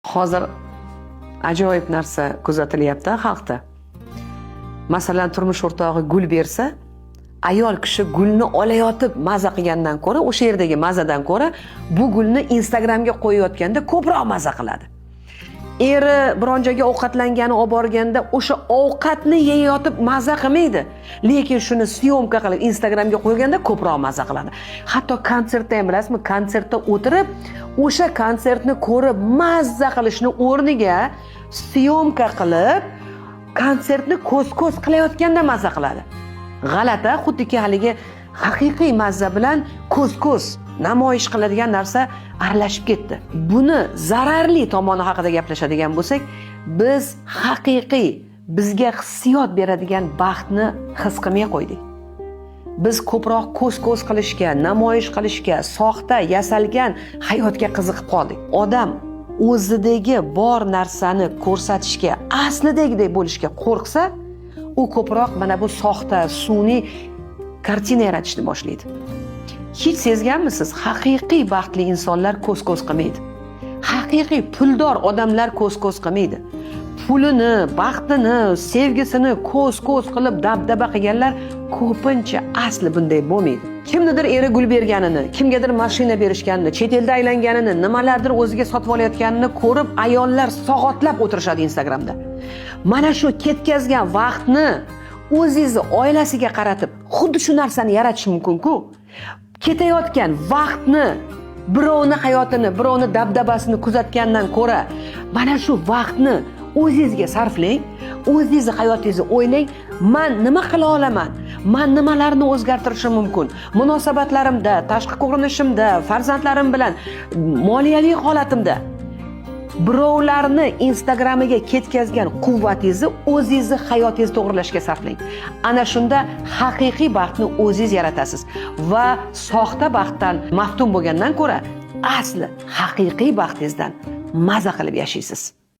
Hozir ajoyib narsa kuzatilyapti xalqda. Masalan, turmush o'rtog'i gul bersa, ayol kishi gulni olayotib maza qilgandan ko'ra, o'sha yerdagi mazadan ko'ra, bu gulni Instagramga qo'yayotganda ko'proq maza qiladi. Eri biron joyga ovqatlangani olib borganda o'sha ovqatni yeyotib maza qilmaydi, lekin shuni syomka qilib Instagramga qo'yganda ko'proq maza qiladi. Hatto konsertda ham bilasizmi, konsertda o'tirib, o'sha konsertni ko'rib maza qilishni o'rniga syomka qilib, konsertni ko'z-ko'z qilayotganda maza qiladi. G'alati, xuddiki haligi haqiqiy mazza bilan ko'z-ko'z namoyish qiladigan narsa aralashib ketdi. Buni zararli tomoni haqida gaplashadigan bo'lsak, biz haqiqiy, bizga hissiyot beradigan baxtni his qilmay qo'ydik. Biz ko'proq ko'z-ko'z qilishga, namoyish qilishga, soxta, yasalgan hayotga qiziqib qoldik. Odam o'zidagi bor narsani ko'rsatishga, aslidagidek bo'lishga qo'rqsa, u ko'proq mana bu soxta, sun'iy kartina yaratishni boshlaydi. Hech sezganmisiz? Haqiqiy baxtli insonlar ko'z-ko'z qilmaydi. Haqiqiy puldor odamlar ko'z-ko'z qilmaydi. Pulini, baxtini, sevgisini ko'z-ko'z qilib dabdaba qilganlar ko'pincha asli bunday bo'lmaydi. Kimnidir eri gul berganini, kimgadir mashina berishganini, chet elda aylanganini, nimalardir o'ziga sotib olayotganini ko'rib, ayollar soatlab o'tirishadi Instagramda. Mana shu ketkazgan vaqtni o'zingizni oilasiga qaratib, xuddi shu narsani yaratish mumkin-ku. Ketayotgan vaqtni, birovni hayotini, birovni dabdabasini kuzatgandan ko'ra, mana shu vaqtni o'zingizga sarflang, o'zingizni hayotingizni o'ylang, men nima qila olaman? Men nimalarni o'zgartirishim mumkin? Munosabatlarimda, tashqi ko'rinishimda, farzandlarim bilan, moliyaviy holatimda. Birovlarni Instagramiga ketkazgan quvvatingizni o'zingizni hayotingizni to'g'rilashga sarflang. Ana shunda haqiqiy baxtni o'zingiz yaratasiz va soxta baxtdan maftun bo'lgandan ko'ra, asli haqiqiy baxtingizdan maza qilib yashaysiz.